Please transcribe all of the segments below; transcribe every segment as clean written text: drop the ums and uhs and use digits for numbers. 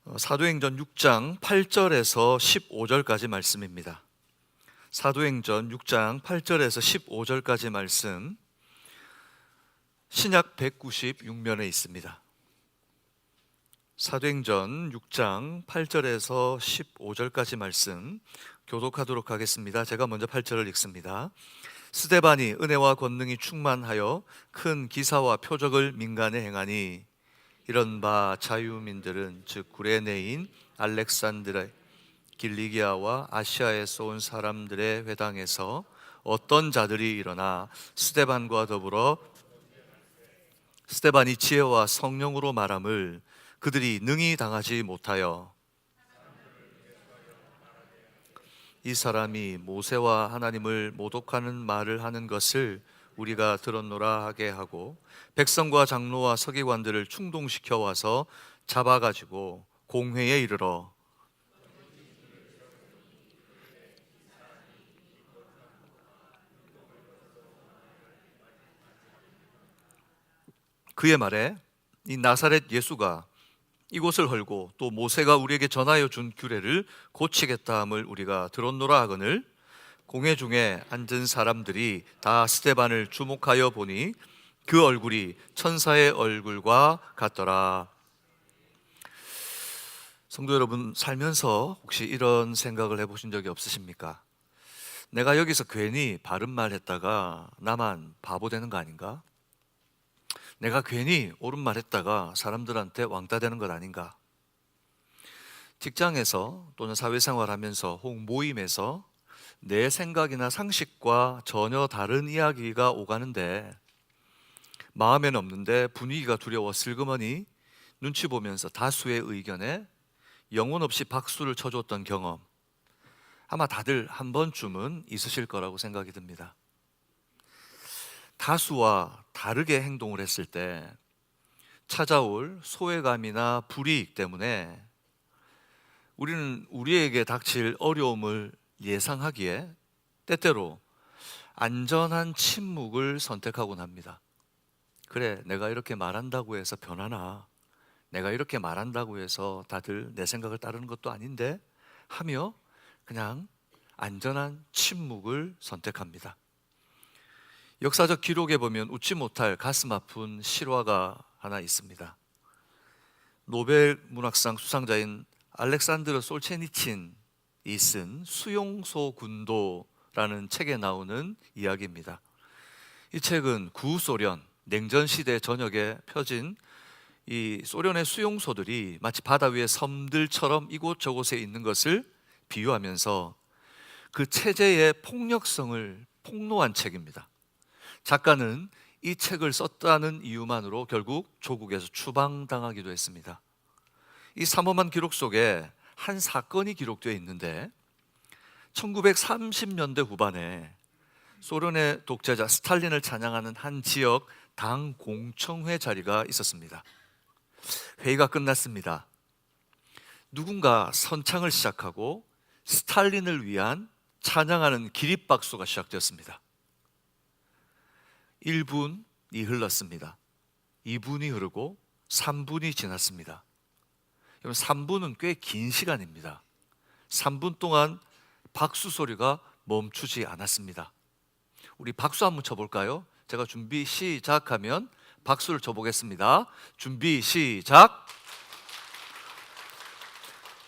사도행전 6장 8절에서 15절까지 말씀입니다. 사도행전 6장 8절에서 15절까지 말씀, 신약 196면에 있습니다. 사도행전 6장 8절에서 15절까지 말씀 교독하도록 하겠습니다. 제가 먼저 8절을 읽습니다. 스데반이 은혜와 권능이 충만하여 큰 기사와 표적을 민간에 행하니 이런 바 자유민들은 즉 구레네인 알렉산드라 길리기아와 아시아에서 온 사람들의 회당에서 어떤 자들이 일어나 스데반과 더불어 스데반이 지혜와 성령으로 말함을 그들이 능히 당하지 못하여 이 사람이 모세와 하나님을 모독하는 말을 하는 것을 우리가 들었노라 하게 하고 백성과 장로와 서기관들을 충동시켜 와서 잡아가지고 공회에 이르러 그의 말에 이 나사렛 예수가 이곳을 헐고 또 모세가 우리에게 전하여 준 규례를 고치겠다 함을 우리가 들었노라 하거늘 공회 중에 앉은 사람들이 다 스데반을 주목하여 보니 그 얼굴이 천사의 얼굴과 같더라. 성도 여러분, 살면서 혹시 이런 생각을 해보신 적이 없으십니까? 내가 여기서 괜히 바른 말 했다가 나만 바보 되는 거 아닌가? 내가 괜히 옳은 말 했다가 사람들한테 왕따 되는 것 아닌가? 직장에서 또는 사회생활 하면서 혹은 모임에서 내 생각이나 상식과 전혀 다른 이야기가 오가는데 마음에는 없는데 분위기가 두려워 슬그머니 눈치 보면서 다수의 의견에 영혼 없이 박수를 쳐줬던 경험, 아마 다들 한 번쯤은 있으실 거라고 생각이 듭니다. 다수와 다르게 행동을 했을 때 찾아올 소외감이나 불이익 때문에 우리는 우리에게 닥칠 어려움을 예상하기에 때때로 안전한 침묵을 선택하곤 합니다. 그래, 내가 이렇게 말한다고 해서 변하나? 내가 이렇게 말한다고 해서 다들 내 생각을 따르는 것도 아닌데? 하며 그냥 안전한 침묵을 선택합니다. 역사적 기록에 보면 웃지 못할 가슴 아픈 실화가 하나 있습니다. 노벨 문학상 수상자인 알렉산드르 솔체니친이 쓴 수용소 군도라는 책에 나오는 이야기입니다. 이 책은 구소련 냉전 시대 전역에 펴진 이 소련의 수용소들이 마치 바다 위의 섬들처럼 이곳저곳에 있는 것을 비유하면서 그 체제의 폭력성을 폭로한 책입니다. 작가는 이 책을 썼다는 이유만으로 결국 조국에서 추방당하기도 했습니다. 이 삼엄한 기록 속에 한 사건이 기록되어 있는데 1930년대 후반에 소련의 독재자 스탈린을 찬양하는 한 지역 당 공청회 자리가 있었습니다. 회의가 끝났습니다. 누군가 선창을 시작하고 스탈린을 위한 찬양하는 기립박수가 시작되었습니다. 1분이 흘렀습니다. 2분이 흐르고 3분이 지났습니다. 여러분, 3분은 꽤 긴 시간입니다. 3분 동안 박수 소리가 멈추지 않았습니다. 우리 박수 한번 쳐볼까요? 제가 준비 시작하면 박수를 쳐보겠습니다. 준비 시작.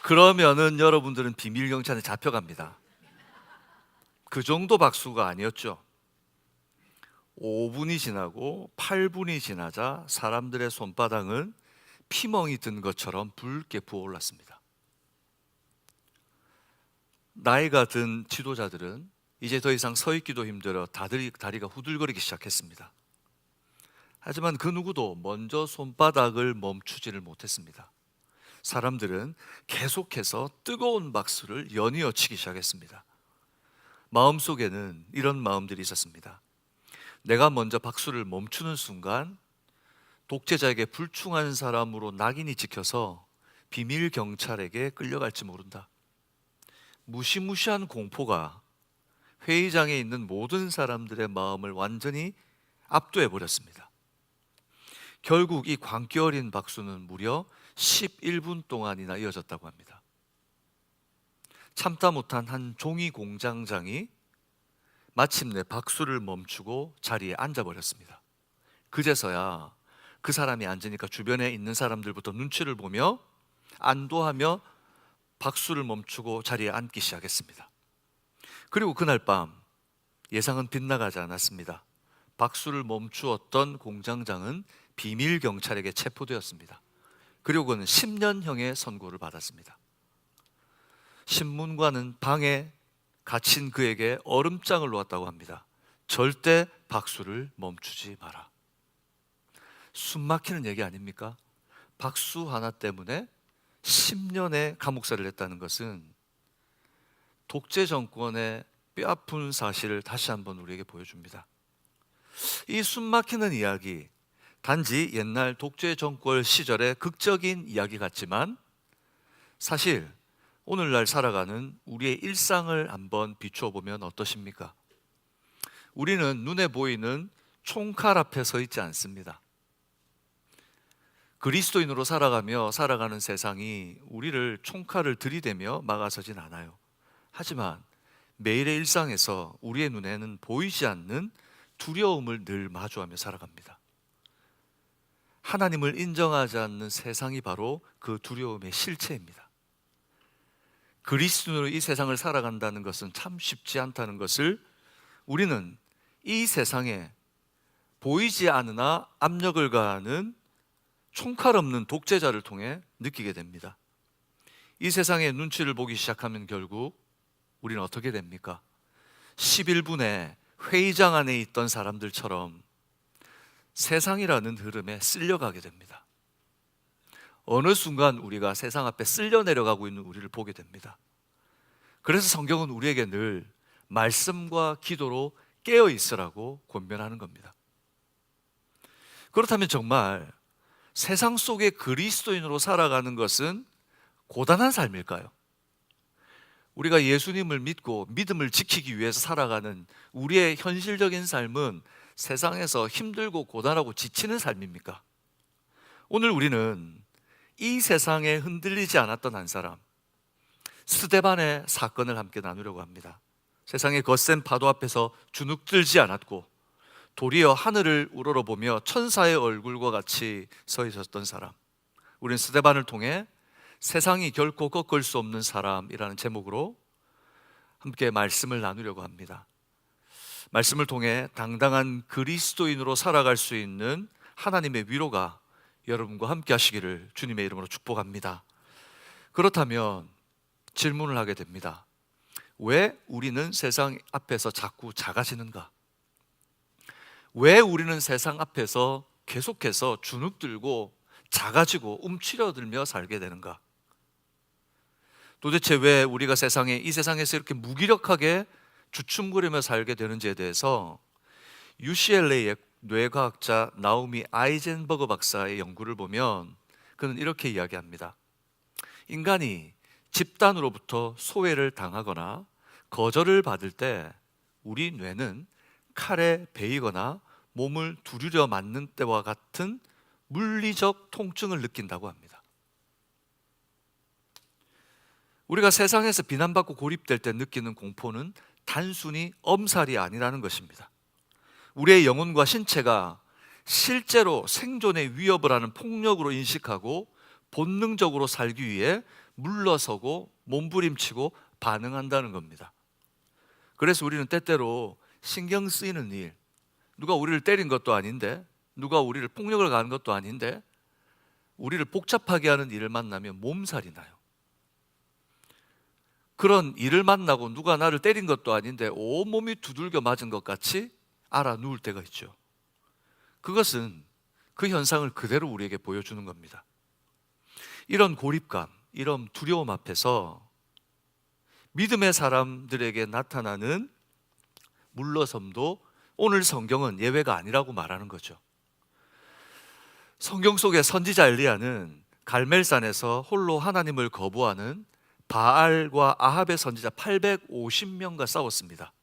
그러면은 여러분들은 비밀경찰에 잡혀갑니다. 그 정도 박수가 아니었죠. 5분이 지나고 8분이 지나자 사람들의 손바닥은 피멍이 든 것처럼 붉게 부어올랐습니다. 나이가 든 지도자들은 이제 더 이상 서 있기도 힘들어 다리가 후들거리기 시작했습니다. 하지만 그 누구도 먼저 손바닥을 멈추지를 못했습니다. 사람들은 계속해서 뜨거운 박수를 연이어 치기 시작했습니다. 마음속에는 이런 마음들이 있었습니다. 내가 먼저 박수를 멈추는 순간 독재자에게 불충한 사람으로 낙인이 찍혀서 비밀 경찰에게 끌려갈지 모른다. 무시무시한 공포가 회의장에 있는 모든 사람들의 마음을 완전히 압도해 버렸습니다. 결국 이 광기 어린 박수는 무려 11분 동안이나 이어졌다고 합니다. 참다 못한 한 종이 공장장이 마침내 박수를 멈추고 자리에 앉아버렸습니다. 그제서야 그 사람이 앉으니까 주변에 있는 사람들부터 눈치를 보며 안도하며 박수를 멈추고 자리에 앉기 시작했습니다. 그리고 그날 밤 예상은 빗나가지 않았습니다. 박수를 멈추었던 공장장은 비밀 경찰에게 체포되었습니다. 그리고 그는 10년형의 선고를 받았습니다. 신문과는 방에 갇힌 그에게 얼음장을 놓았다고 합니다. 절대 박수를 멈추지 마라. 숨 막히는 얘기 아닙니까? 박수 하나 때문에 10년의 감옥살이를 했다는 것은 독재 정권의 뼈아픈 사실을 다시 한번 우리에게 보여줍니다. 이 숨 막히는 이야기, 단지 옛날 독재 정권 시절의 극적인 이야기 같지만 사실 오늘날 살아가는 우리의 일상을 한번 비추어 보면 어떠십니까? 우리는 눈에 보이는 총칼 앞에 서 있지 않습니다. 그리스도인으로 살아가며 살아가는 세상이 우리를 총칼을 들이대며 막아서진 않아요. 하지만 매일의 일상에서 우리의 눈에는 보이지 않는 두려움을 늘 마주하며 살아갑니다. 하나님을 인정하지 않는 세상이 바로 그 두려움의 실체입니다. 그리스도인으로 이 세상을 살아간다는 것은 참 쉽지 않다는 것을 우리는 이 세상에 보이지 않으나 압력을 가하는 총칼 없는 독재자를 통해 느끼게 됩니다. 이 세상의 눈치를 보기 시작하면 결국 우리는 어떻게 됩니까? 11분에 회의장 안에 있던 사람들처럼 세상이라는 흐름에 쓸려가게 됩니다. 어느 순간 우리가 세상 앞에 쓸려 내려가고 있는 우리를 보게 됩니다. 그래서 성경은 우리에게 늘 말씀과 기도로 깨어 있으라고 권면하는 겁니다. 그렇다면 정말 세상 속의 그리스도인으로 살아가는 것은 고단한 삶일까요? 우리가 예수님을 믿고 믿음을 지키기 위해서 살아가는 우리의 현실적인 삶은 세상에서 힘들고 고단하고 지치는 삶입니까? 오늘 우리는 이 세상에 흔들리지 않았던 한 사람, 스데반의 사건을 함께 나누려고 합니다. 세상의 거센 파도 앞에서 주눅들지 않았고 도리어 하늘을 우러러보며 천사의 얼굴과 같이 서 있었던 사람, 우리는 스데반을 통해 세상이 결코 꺾을 수 없는 사람이라는 제목으로 함께 말씀을 나누려고 합니다. 말씀을 통해 당당한 그리스도인으로 살아갈 수 있는 하나님의 위로가 여러분과 함께 하시기를 주님의 이름으로 축복합니다. 그렇다면 질문을 하게 됩니다. 왜 우리는 세상 앞에서 자꾸 작아지는가? 왜 우리는 세상 앞에서 계속해서 주눅들고 작아지고 움츠려들며 살게 되는가? 도대체 왜 우리가 이 세상에서 이렇게 무기력하게 주춤거리며 살게 되는지에 대해서 UCLA의 뇌과학자 나오미 아이젠버거 박사의 연구를 보면 그는 이렇게 이야기합니다. 인간이 집단으로부터 소외를 당하거나 거절을 받을 때 우리 뇌는 칼에 베이거나 몸을 두드려 맞는 때와 같은 물리적 통증을 느낀다고 합니다. 우리가 세상에서 비난받고 고립될 때 느끼는 공포는 단순히 엄살이 아니라는 것입니다. 우리의 영혼과 신체가 실제로 생존의 위협을 하는 폭력으로 인식하고 본능적으로 살기 위해 물러서고 몸부림치고 반응한다는 겁니다. 그래서 우리는 때때로 신경 쓰이는 일, 누가 우리를 때린 것도 아닌데, 누가 우리를 폭력을 가하는 것도 아닌데 우리를 복잡하게 하는 일을 만나면 몸살이 나요. 그런 일을 만나고 누가 나를 때린 것도 아닌데 온몸이 두들겨 맞은 것 같이 알아 누울 때가 있죠. 그것은 그 현상을 그대로 우리에게 보여주는 겁니다. 이런 고립감, 이런 두려움 앞에서 믿음의 사람들에게 나타나는 물러섬도 오늘 성경은 예외가 아니라고 말하는 거죠. 성경 속의 선지자 엘리야는 갈멜산에서 홀로 하나님을 거부하는 바알과 아합의 선지자 850명과 싸웠습니다.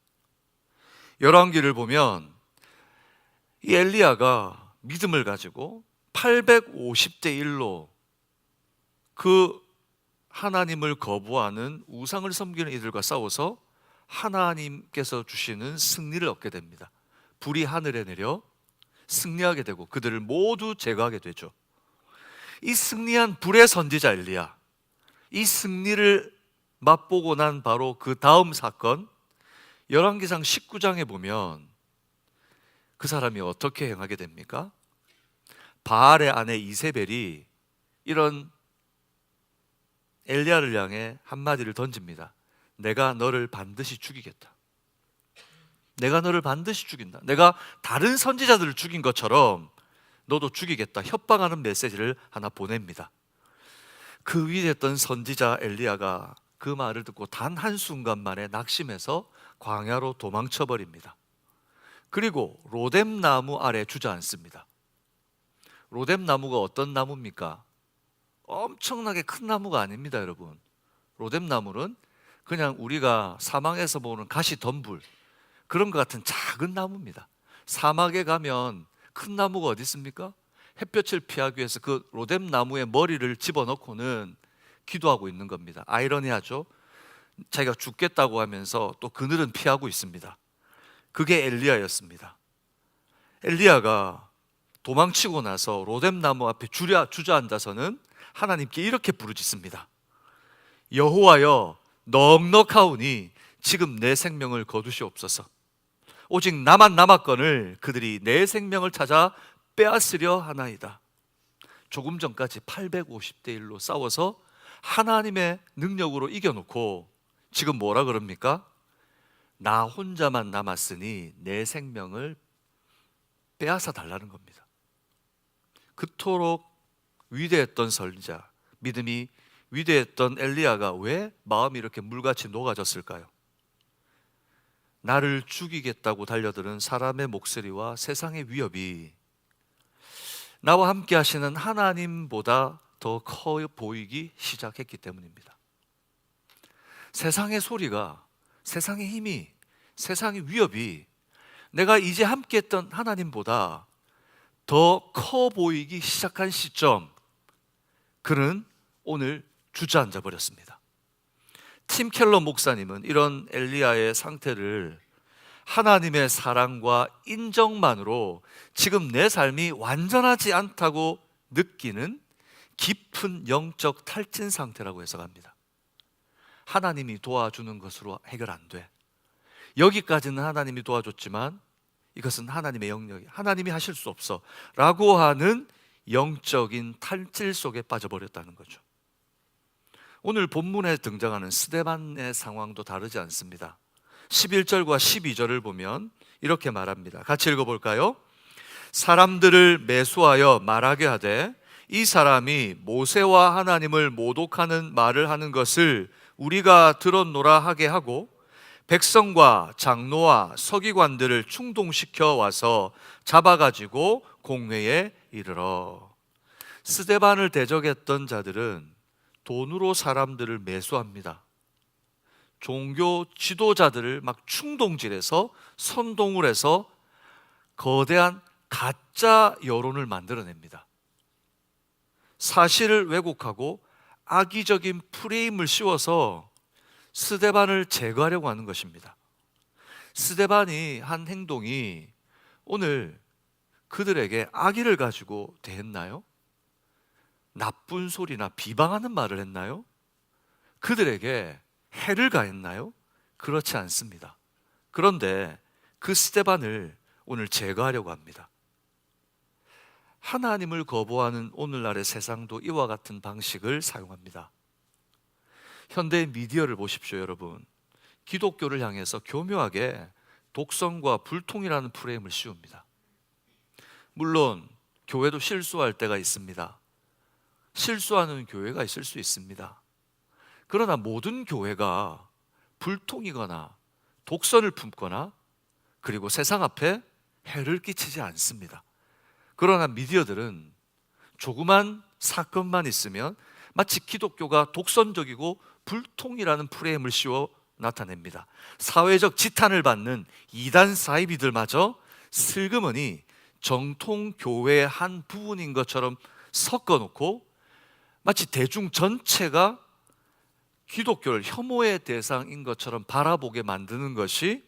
열왕기를 보면 이 엘리야가 믿음을 가지고 850대 1로 그 하나님을 거부하는 우상을 섬기는 이들과 싸워서 하나님께서 주시는 승리를 얻게 됩니다. 불이 하늘에 내려 승리하게 되고 그들을 모두 제거하게 되죠. 이 승리한 불의 선지자 엘리야, 이 승리를 맛보고 난 바로 그 다음 사건, 열왕기상 19장에 보면 그 사람이 어떻게 행하게 됩니까? 바알의 아내 이세벨이 이런 엘리야를 향해 한마디를 던집니다. 내가 너를 반드시 죽이겠다. 내가 너를 반드시 죽인다. 내가 다른 선지자들을 죽인 것처럼 너도 죽이겠다. 협박하는 메시지를 하나 보냅니다. 그 위대했던 선지자 엘리야가 그 말을 듣고 단 한순간 만에 낙심해서 광야로 도망쳐 버립니다. 그리고 로뎀 나무 아래 주저앉습니다. 로뎀 나무가 어떤 나무입니까? 엄청나게 큰 나무가 아닙니다, 여러분. 로뎀 나무는 그냥 우리가 사막에서 보는 가시덤불, 그런 것 같은 작은 나무입니다. 사막에 가면 큰 나무가 어디 있습니까? 햇볕을 피하기 위해서 그 로뎀 나무에 머리를 집어넣고는 기도하고 있는 겁니다. 아이러니하죠? 자기가 죽겠다고 하면서 또 그늘은 피하고 있습니다. 그게 엘리야였습니다. 엘리야가 도망치고 나서 로뎀 나무 앞에 주저앉아서는 하나님께 이렇게 부르짖습니다. 여호와여, 넉넉하오니 지금 내 생명을 거두시옵소서. 오직 나만 남았거늘 그들이 내 생명을 찾아 빼앗으려 하나이다. 조금 전까지 850대 1로 싸워서 하나님의 능력으로 이겨놓고 지금 뭐라 그럽니까? 나 혼자만 남았으니 내 생명을 빼앗아 달라는 겁니다. 그토록 위대했던 선지자, 믿음이 위대했던 엘리야가 왜 마음이 이렇게 물같이 녹아졌을까요? 나를 죽이겠다고 달려드는 사람의 목소리와 세상의 위협이 나와 함께 하시는 하나님보다 더 커 보이기 시작했기 때문입니다. 세상의 소리가, 세상의 힘이, 세상의 위협이 내가 이제 함께 했던 하나님보다 더 커 보이기 시작한 시점, 그는 오늘 주저앉아 버렸습니다. 팀 켈러 목사님은 이런 엘리야의 상태를 하나님의 사랑과 인정만으로 지금 내 삶이 완전하지 않다고 느끼는 깊은 영적 탈진 상태라고 해석합니다. 하나님이 도와주는 것으로 해결 안 돼. 여기까지는 하나님이 도와줬지만 이것은 하나님의 영역이, 하나님이 하실 수 없어 라고 하는 영적인 탈질 속에 빠져버렸다는 거죠. 오늘 본문에 등장하는 스데반의 상황도 다르지 않습니다. 11절과 12절을 보면 이렇게 말합니다. 같이 읽어볼까요? 사람들을 매수하여 말하게 하되 이 사람이 모세와 하나님을 모독하는 말을 하는 것을 우리가 들었노라 하게 하고 백성과 장로와 서기관들을 충동시켜 와서 잡아가지고 공회에 이르러. 스데반을 대적했던 자들은 돈으로 사람들을 매수합니다. 종교 지도자들을 막 충동질해서 선동을 해서 거대한 가짜 여론을 만들어냅니다. 사실을 왜곡하고 악의적인 프레임을 씌워서 스데반을 제거하려고 하는 것입니다. 스데반이 한 행동이 오늘 그들에게 악의를 가지고 대했나요? 나쁜 소리나 비방하는 말을 했나요? 그들에게 해를 가했나요? 그렇지 않습니다. 그런데 그 스데반을 오늘 제거하려고 합니다. 하나님을 거부하는 오늘날의 세상도 이와 같은 방식을 사용합니다. 현대 미디어를 보십시오, 여러분. 기독교를 향해서 교묘하게 독선과 불통이라는 프레임을 씌웁니다. 물론 교회도 실수할 때가 있습니다. 실수하는 교회가 있을 수 있습니다. 그러나 모든 교회가 불통이거나 독선을 품거나 그리고 세상 앞에 해를 끼치지 않습니다. 그러나 미디어들은 조그만 사건만 있으면 마치 기독교가 독선적이고 불통이라는 프레임을 씌워 나타냅니다. 사회적 지탄을 받는 이단 사이비들마저 슬그머니 정통 교회의 한 부분인 것처럼 섞어놓고 마치 대중 전체가 기독교를 혐오의 대상인 것처럼 바라보게 만드는 것이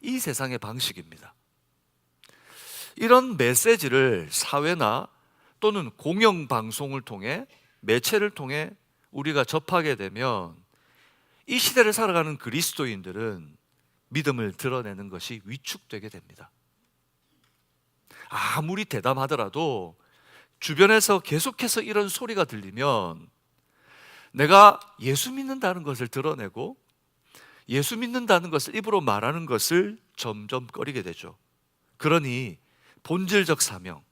이 세상의 방식입니다. 이런 메시지를 사회나 또는 공영방송을 통해, 매체를 통해 우리가 접하게 되면 이 시대를 살아가는 그리스도인들은 믿음을 드러내는 것이 위축되게 됩니다. 아무리 대담하더라도 주변에서 계속해서 이런 소리가 들리면 내가 예수 믿는다는 것을 드러내고 예수 믿는다는 것을 입으로 말하는 것을 점점 꺼리게 되죠. 그러니 본질적 사명,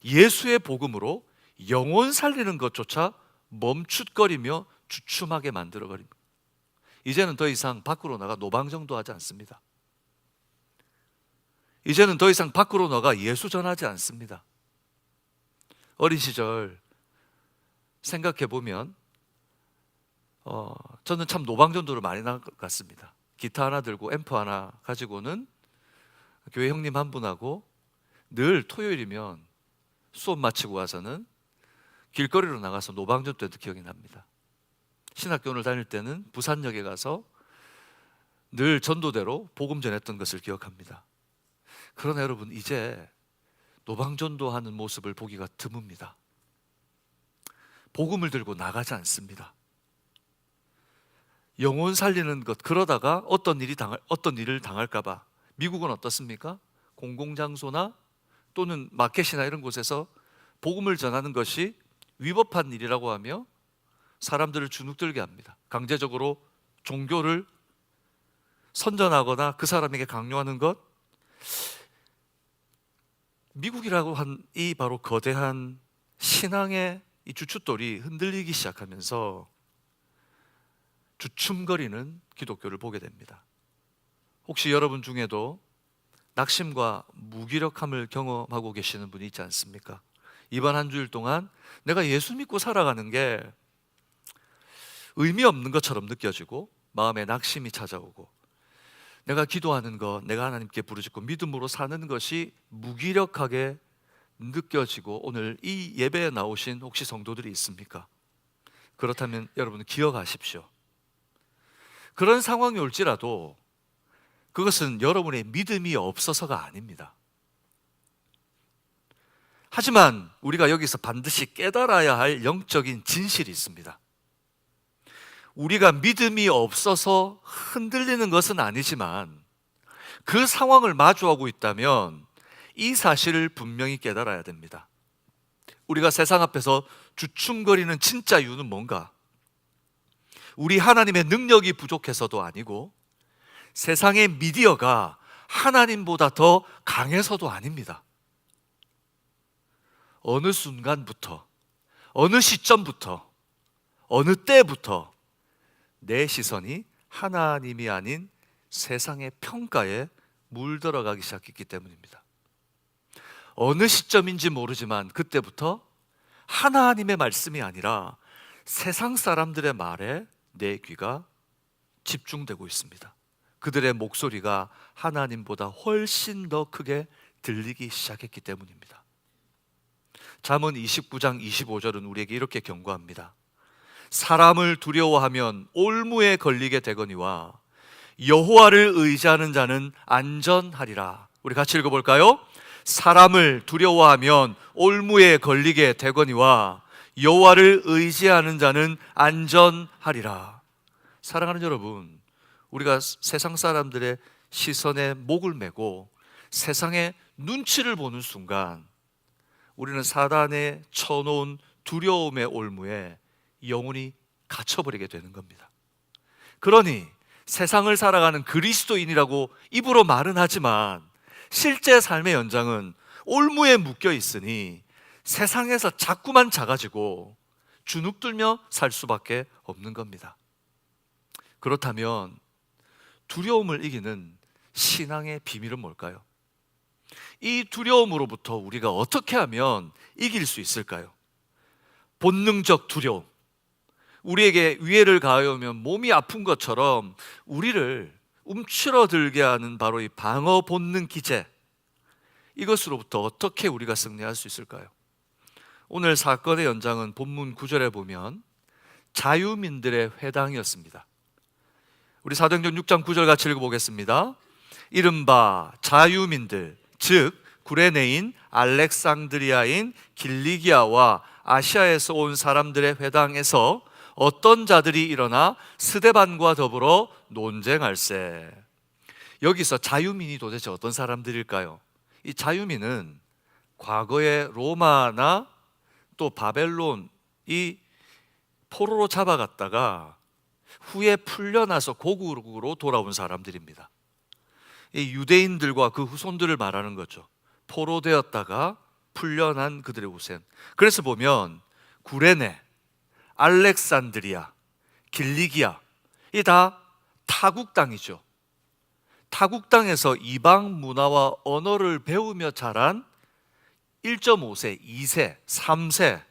예수의 복음으로 영혼 살리는 것조차 멈칫거리며 주춤하게 만들어버립니다. 이제는 더 이상 밖으로 나가 노방정도 하지 않습니다. 이제는 더 이상 밖으로 나가 예수 전하지 않습니다. 어린 시절 생각해보면 저는 참 노방전도를 많이 나갔습니다. 기타 하나 들고 앰프 하나 가지고는 교회 형님 한 분하고 늘 토요일이면 수업 마치고 와서는 길거리로 나가서 노방전도 해도 기억이 납니다. 신학교를 다닐 때는 부산역에 가서 늘 전도대로 복음 전했던 것을 기억합니다. 그러나 여러분, 이제 노방전도하는 모습을 보기가 드뭅니다. 복음을 들고 나가지 않습니다. 영혼 살리는 것, 그러다가 어떤 일을 당할까 봐. 미국은 어떻습니까? 공공장소나 또는 마켓이나 이런 곳에서 복음을 전하는 것이 위법한 일이라고 하며 사람들을 주눅들게 합니다. 강제적으로 종교를 선전하거나 그 사람에게 강요하는 것. 미국이라고 한 이 바로 거대한 신앙의 이 주춧돌이 흔들리기 시작하면서 주춤거리는 기독교를 보게 됩니다. 혹시 여러분 중에도 낙심과 무기력함을 경험하고 계시는 분이 있지 않습니까? 이번 한 주일 동안 내가 예수 믿고 살아가는 게 의미 없는 것처럼 느껴지고 마음에 낙심이 찾아오고 내가 기도하는 것, 내가 하나님께 부르짖고 믿음으로 사는 것이 무기력하게 느껴지고 오늘 이 예배에 나오신 혹시 성도들이 있습니까? 그렇다면 여러분 기억하십시오. 그런 상황이 올지라도 그것은 여러분의 믿음이 없어서가 아닙니다. 하지만 우리가 여기서 반드시 깨달아야 할 영적인 진실이 있습니다. 우리가 믿음이 없어서 흔들리는 것은 아니지만 그 상황을 마주하고 있다면 이 사실을 분명히 깨달아야 됩니다. 우리가 세상 앞에서 주춤거리는 진짜 이유는 뭔가? 우리 하나님의 능력이 부족해서도 아니고 세상의 미디어가 하나님보다 더 강해서도 아닙니다. 어느 순간부터, 어느 시점부터, 어느 때부터 내 시선이 하나님이 아닌 세상의 평가에 물들어가기 시작했기 때문입니다. 어느 시점인지 모르지만 그때부터 하나님의 말씀이 아니라 세상 사람들의 말에 내 귀가 집중되고 있습니다. 그들의 목소리가 하나님보다 훨씬 더 크게 들리기 시작했기 때문입니다. 잠언 29장 25절은 우리에게 이렇게 경고합니다. 사람을 두려워하면 올무에 걸리게 되거니와 여호와를 의지하는 자는 안전하리라. 우리 같이 읽어볼까요? 사람을 두려워하면 올무에 걸리게 되거니와 여호와를 의지하는 자는 안전하리라. 사랑하는 여러분, 우리가 세상 사람들의 시선에 목을 매고 세상의 눈치를 보는 순간 우리는 사단에 쳐놓은 두려움의 올무에 영혼이 갇혀버리게 되는 겁니다. 그러니 세상을 살아가는 그리스도인이라고 입으로 말은 하지만 실제 삶의 연장은 올무에 묶여 있으니 세상에서 자꾸만 작아지고 주눅들며 살 수밖에 없는 겁니다. 그렇다면 두려움을 이기는 신앙의 비밀은 뭘까요? 이 두려움으로부터 우리가 어떻게 하면 이길 수 있을까요? 본능적 두려움, 우리에게 위해를 가하여오면 몸이 아픈 것처럼 우리를 움츠러들게 하는 바로 이 방어 본능 기제, 이것으로부터 어떻게 우리가 승리할 수 있을까요? 오늘 사건의 연장은 본문 9절에 보면 자유민들의 회당이었습니다. 우리 사도행전 6장 9절 같이 읽어보겠습니다. 이른바 자유민들, 즉 구레네인, 알렉산드리아인, 길리기아와 아시아에서 온 사람들의 회당에서 어떤 자들이 일어나 스데반과 더불어 논쟁할세. 여기서 자유민이 도대체 어떤 사람들일까요? 이 자유민은 과거에 로마나 또 바벨론이 포로로 잡아갔다가 후에 풀려나서 고국으로 돌아온 사람들입니다. 이 유대인들과 그 후손들을 말하는 거죠. 포로되었다가 풀려난 그들의 후손. 그래서 보면 구레네, 알렉산드리아, 길리기아, 이 다 타국 땅이죠. 타국 땅에서 이방 문화와 언어를 배우며 자란 1.5세, 2세, 3세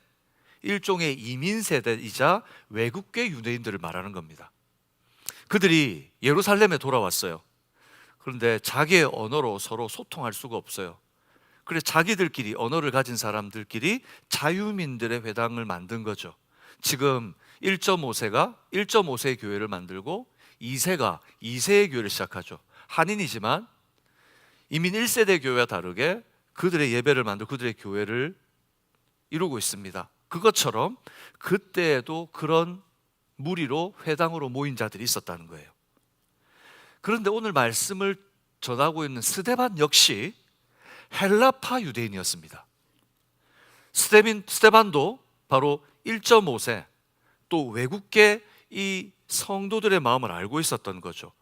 일종의 이민 세대이자 외국계 유대인들을 말하는 겁니다. 그들이 예루살렘에 돌아왔어요. 그런데 자기의 언어로 서로 소통할 수가 없어요. 그래서 자기들끼리 언어를 가진 사람들끼리 자유민들의 회당을 만든 거죠. 지금 1.5세가 1.5세의 교회를 만들고 2세가 2세의 교회를 시작하죠. 한인이지만 이민 1세대 교회와 다르게 그들의 예배를 만들고 그들의 교회를 이루고 있습니다. 그것처럼 그때에도 그런 무리로 회당으로 모인 자들이 있었다는 거예요. 그런데 오늘 말씀을 전하고 있는 스데반 역시 헬라파 유대인이었습니다. 스데반도 바로 1.5세 또 외국계 이 성도들의 마음을 알고 있었던 거죠.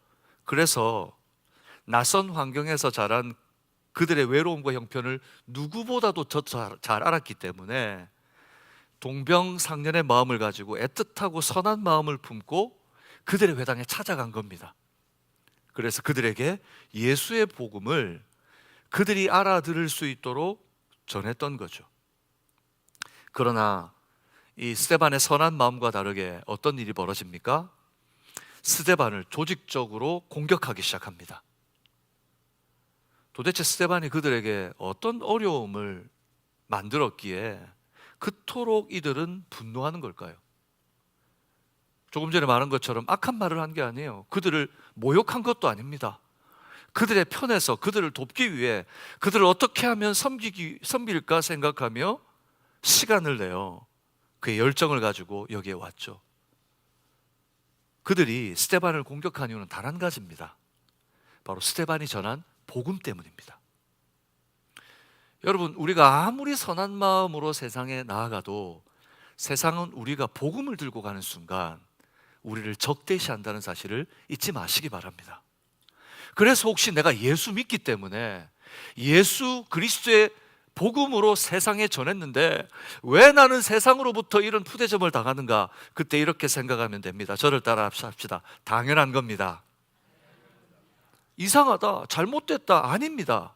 그래서 낯선 환경에서 자란 그들의 외로움과 형편을 누구보다도 더 잘 알았기 때문에 동병상련의 마음을 가지고 애틋하고 선한 마음을 품고 그들의 회당에 찾아간 겁니다. 그래서 그들에게 예수의 복음을 그들이 알아들을 수 있도록 전했던 거죠. 그러나 이 스데반의 선한 마음과 다르게 어떤 일이 벌어집니까? 스데반을 조직적으로 공격하기 시작합니다. 도대체 스데반이 그들에게 어떤 어려움을 만들었기에 그토록 이들은 분노하는 걸까요? 조금 전에 말한 것처럼 악한 말을 한 게 아니에요. 그들을 모욕한 것도 아닙니다. 그들의 편에서 그들을 돕기 위해 그들을 어떻게 하면 섬길까 생각하며 시간을 내어 그의 열정을 가지고 여기에 왔죠. 그들이 스데반을 공격한 이유는 단 한 가지입니다. 바로 스데반이 전한 복음 때문입니다. 여러분, 우리가 아무리 선한 마음으로 세상에 나아가도 세상은 우리가 복음을 들고 가는 순간 우리를 적대시한다는 사실을 잊지 마시기 바랍니다. 그래서 혹시 내가 예수 믿기 때문에 예수 그리스도의 복음으로 세상에 전했는데 왜 나는 세상으로부터 이런 푸대접을 당하는가? 그때 이렇게 생각하면 됩니다. 저를 따라 합시다. 당연한 겁니다. 이상하다, 잘못됐다, 아닙니다.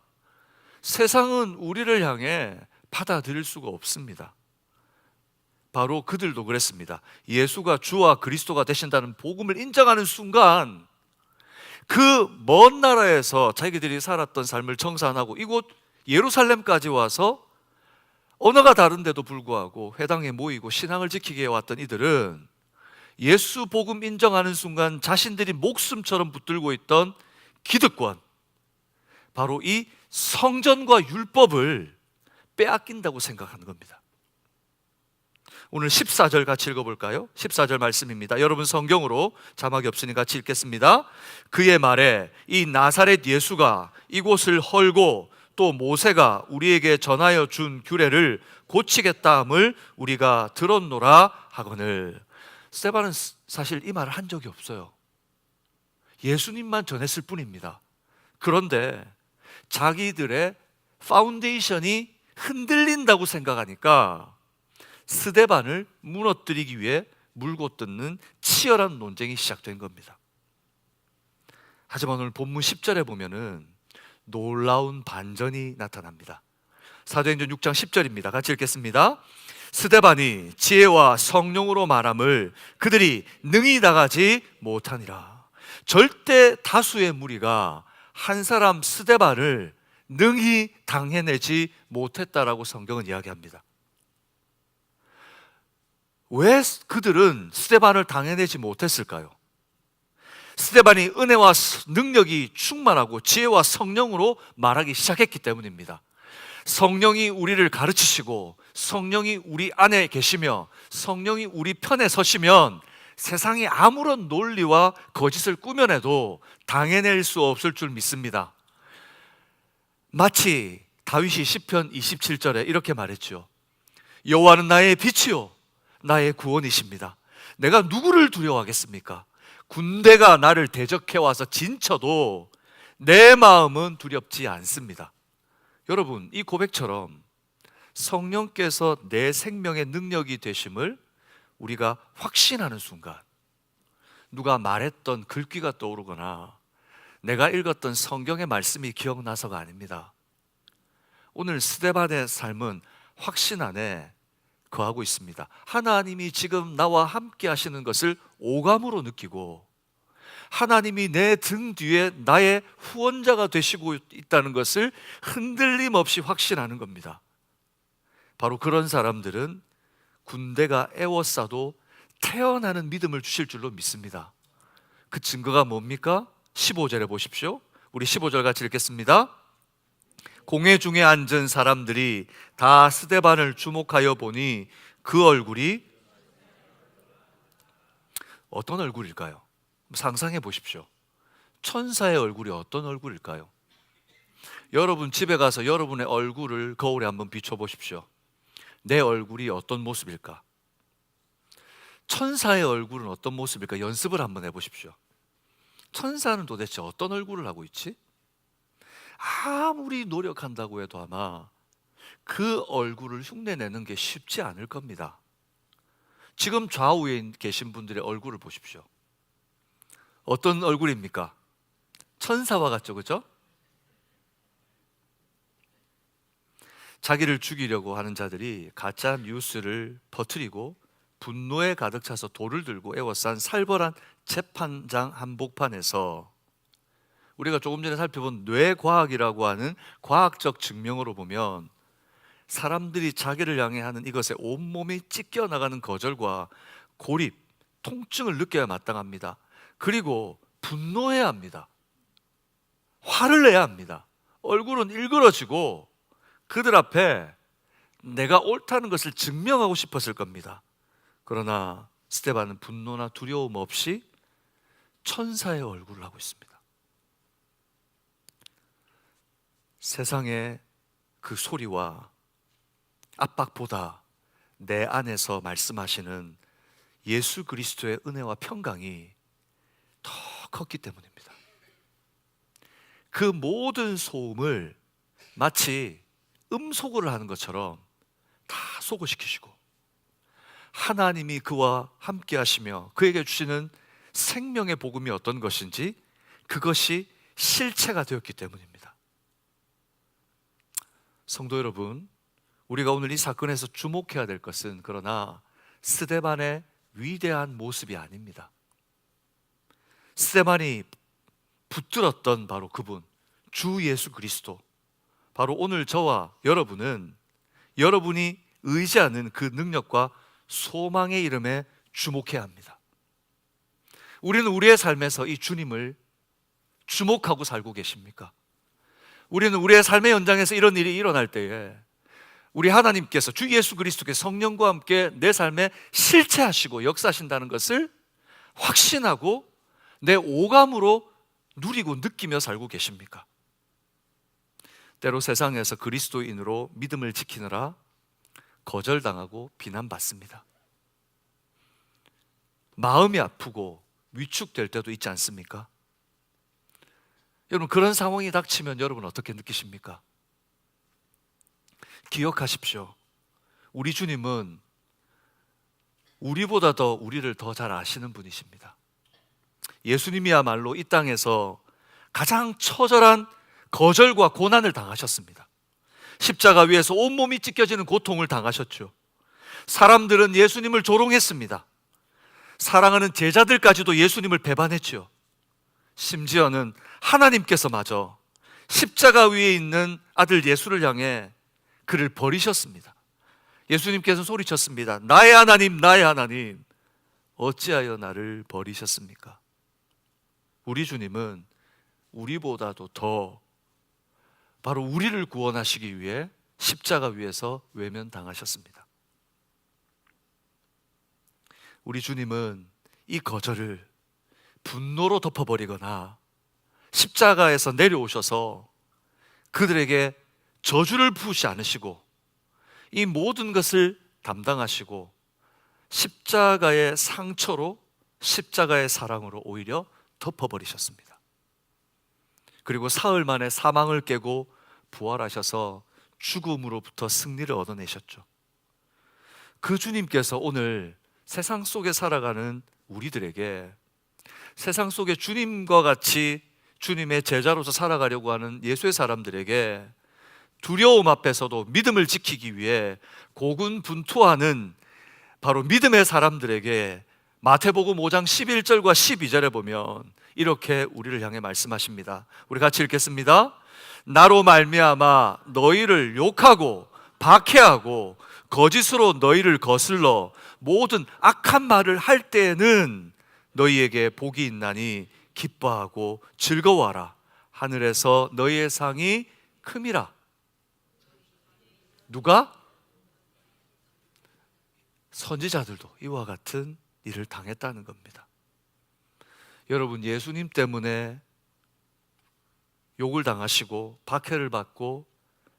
세상은 우리를 향해 받아들일 수가 없습니다. 바로 그들도 그랬습니다. 예수가 주와 그리스도가 되신다는 복음을 인정하는 순간 그 먼 나라에서 자기들이 살았던 삶을 청산하고 이곳 예루살렘까지 와서 언어가 다른데도 불구하고 회당에 모이고 신앙을 지키게 해왔던 이들은 예수 복음 인정하는 순간 자신들이 목숨처럼 붙들고 있던 기득권, 바로 이 성전과 율법을 빼앗긴다고 생각하는 겁니다. 오늘 14절 같이 읽어볼까요? 14절 말씀입니다. 여러분 성경으로 자막이 없으니 같이 읽겠습니다. 그의 말에 이 나사렛 예수가 이곳을 헐고 또 모세가 우리에게 전하여 준 규례를 고치겠다 함을 우리가 들었노라 하거늘. 스데반은 사실 이 말을 한 적이 없어요. 예수님만 전했을 뿐입니다. 그런데 자기들의 파운데이션이 흔들린다고 생각하니까 스데반을 무너뜨리기 위해 물고 뜯는 치열한 논쟁이 시작된 겁니다. 하지만 오늘 본문 10절에 보면은 놀라운 반전이 나타납니다. 사도행전 6장 10절입니다. 같이 읽겠습니다. 스데반이 지혜와 성령으로 말함을 그들이 능히 나가지 못하니라. 절대 다수의 무리가 한 사람 스데반을 능히 당해내지 못했다라고 성경은 이야기합니다. 왜 그들은 스데반을 당해내지 못했을까요? 스데반이 은혜와 능력이 충만하고 지혜와 성령으로 말하기 시작했기 때문입니다. 성령이 우리를 가르치시고 성령이 우리 안에 계시며 성령이 우리 편에 서시면 세상이 아무런 논리와 거짓을 꾸며내도 당해낼 수 없을 줄 믿습니다. 마치 다윗이 시편 27절에 이렇게 말했죠. 여호와는 나의 빛이요 나의 구원이십니다. 내가 누구를 두려워하겠습니까? 군대가 나를 대적해 와서 진쳐도 내 마음은 두렵지 않습니다. 여러분, 이 고백처럼 성령께서 내 생명의 능력이 되심을 우리가 확신하는 순간, 누가 말했던 글귀가 떠오르거나 내가 읽었던 성경의 말씀이 기억나서가 아닙니다. 오늘 스데반의 삶은 확신 안에 거하고 있습니다. 하나님이 지금 나와 함께 하시는 것을 오감으로 느끼고 하나님이 내 등 뒤에 나의 후원자가 되시고 있다는 것을 흔들림 없이 확신하는 겁니다. 바로 그런 사람들은 군대가 애워싸도 태어나는 믿음을 주실 줄로 믿습니다. 그 증거가 뭡니까? 15절에 보십시오. 우리 15절 같이 읽겠습니다. 공회 중에 앉은 사람들이 다 스데반을 주목하여 보니 그 얼굴이 어떤 얼굴일까요? 상상해 보십시오. 천사의 얼굴이 어떤 얼굴일까요? 여러분 집에 가서 여러분의 얼굴을 거울에 한번 비춰 보십시오. 내 얼굴이 어떤 모습일까? 천사의 얼굴은 어떤 모습일까? 연습을 한번 해보십시오. 천사는 도대체 어떤 얼굴을 하고 있지? 아무리 노력한다고 해도 아마 그 얼굴을 흉내내는 게 쉽지 않을 겁니다. 지금 좌우에 계신 분들의 얼굴을 보십시오. 어떤 얼굴입니까? 천사와 같죠, 그죠? 자기를 죽이려고 하는 자들이 가짜 뉴스를 퍼뜨리고 분노에 가득 차서 돌을 들고 에워싼 살벌한 재판장 한복판에서 우리가 조금 전에 살펴본 뇌과학이라고 하는 과학적 증명으로 보면 사람들이 자기를 향해 하는 이것에 온몸이 찢겨나가는 거절과 고립, 통증을 느껴야 마땅합니다. 그리고 분노해야 합니다. 화를 내야 합니다. 얼굴은 일그러지고 그들 앞에 내가 옳다는 것을 증명하고 싶었을 겁니다. 그러나 스데반은 분노나 두려움 없이 천사의 얼굴을 하고 있습니다. 세상의 그 소리와 압박보다 내 안에서 말씀하시는 예수 그리스도의 은혜와 평강이 더 컸기 때문입니다. 그 모든 소음을 마치 음소거를 하는 것처럼 다 소거시키시고 하나님이 그와 함께 하시며 그에게 주시는 생명의 복음이 어떤 것인지 그것이 실체가 되었기 때문입니다. 성도 여러분, 우리가 오늘 이 사건에서 주목해야 될 것은 그러나 스데반의 위대한 모습이 아닙니다. 스데반이 붙들었던 바로 그분, 주 예수 그리스도, 바로 오늘 저와 여러분은 여러분이 의지하는 그 능력과 소망의 이름에 주목해야 합니다. 우리는 우리의 삶에서 이 주님을 주목하고 살고 계십니까? 우리는 우리의 삶의 현장에서 이런 일이 일어날 때에 우리 하나님께서 주 예수 그리스도께 성령과 함께 내 삶에 실체하시고 역사하신다는 것을 확신하고 내 오감으로 누리고 느끼며 살고 계십니까? 때로 세상에서 그리스도인으로 믿음을 지키느라 거절당하고 비난받습니다. 마음이 아프고 위축될 때도 있지 않습니까? 여러분, 그런 상황이 닥치면 여러분 어떻게 느끼십니까? 기억하십시오. 우리 주님은 우리보다 더 우리를 더 잘 아시는 분이십니다. 예수님이야말로 이 땅에서 가장 처절한 거절과 고난을 당하셨습니다. 십자가 위에서 온몸이 찢겨지는 고통을 당하셨죠. 사람들은 예수님을 조롱했습니다. 사랑하는 제자들까지도 예수님을 배반했죠. 심지어는 하나님께서마저 십자가 위에 있는 아들 예수를 향해 그를 버리셨습니다. 예수님께서 소리쳤습니다. 나의 하나님, 나의 하나님, 어찌하여 나를 버리셨습니까? 우리 주님은 우리보다도 더 바로 우리를 구원하시기 위해 십자가 위에서 외면당하셨습니다. 우리 주님은 이 거절을 분노로 덮어버리거나 십자가에서 내려오셔서 그들에게 저주를 부으시 않으시고 이 모든 것을 담당하시고 십자가의 상처로 십자가의 사랑으로 오히려 덮어버리셨습니다. 그리고 사흘 만에 사망을 깨고 부활하셔서 죽음으로부터 승리를 얻어내셨죠. 그 주님께서 오늘 세상 속에 살아가는 우리들에게 세상 속에 주님과 같이 주님의 제자로서 살아가려고 하는 예수의 사람들에게 두려움 앞에서도 믿음을 지키기 위해 고군분투하는 바로 믿음의 사람들에게 마태복음 5장 11절과 12절에 보면 이렇게 우리를 향해 말씀하십니다. 우리 같이 읽겠습니다. 나로 말미암아 너희를 욕하고 박해하고 거짓으로 너희를 거슬러 모든 악한 말을 할 때에는 너희에게 복이 있나니 기뻐하고 즐거워하라. 하늘에서 너희의 상이 큼이라. 누가? 선지자들도 이와 같은 일을 당했다는 겁니다. 여러분, 예수님 때문에 욕을 당하시고 박해를 받고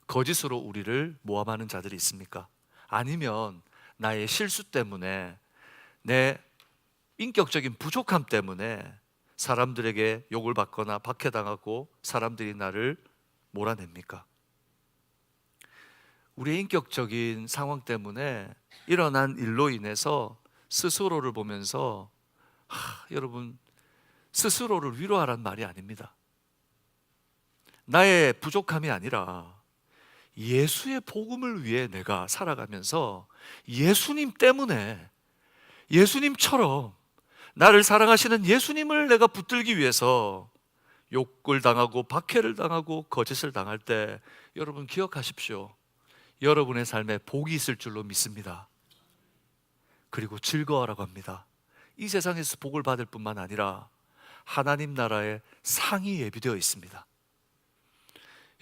거짓으로 우리를 모함하는 자들이 있습니까? 아니면 나의 실수 때문에 내 인격적인 부족함 때문에 사람들에게 욕을 받거나 박해당하고 사람들이 나를 몰아냅니까? 우리의 인격적인 상황 때문에 일어난 일로 인해서 스스로를 보면서 여러분, 스스로를 위로하란 말이 아닙니다. 나의 부족함이 아니라 예수의 복음을 위해 내가 살아가면서 예수님 때문에 예수님처럼 나를 사랑하시는 예수님을 내가 붙들기 위해서 욕을 당하고 박해를 당하고 거짓을 당할 때 여러분 기억하십시오. 여러분의 삶에 복이 있을 줄로 믿습니다. 그리고 즐거워라고 합니다. 이 세상에서 복을 받을 뿐만 아니라 하나님 나라의 상이 예비되어 있습니다.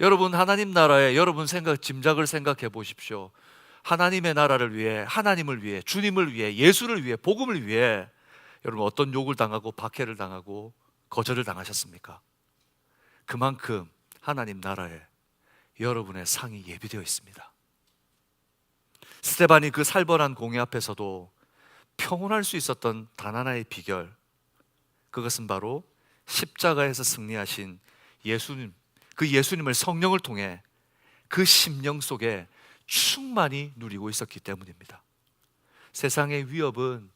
여러분, 하나님 나라에 여러분 짐작을 생각해 보십시오. 하나님의 나라를 위해, 하나님을 위해, 주님을 위해, 예수를 위해, 복음을 위해 여러분 어떤 욕을 당하고 박해를 당하고 거절을 당하셨습니까? 그만큼 하나님 나라에 여러분의 상이 예비되어 있습니다. 스데반이 그 살벌한 공의 앞에서도 평온할 수 있었던 단 하나의 비결, 그것은 바로 십자가에서 승리하신 예수님, 그 예수님을 성령을 통해 그 심령 속에 충만히 누리고 있었기 때문입니다. 세상의 위협은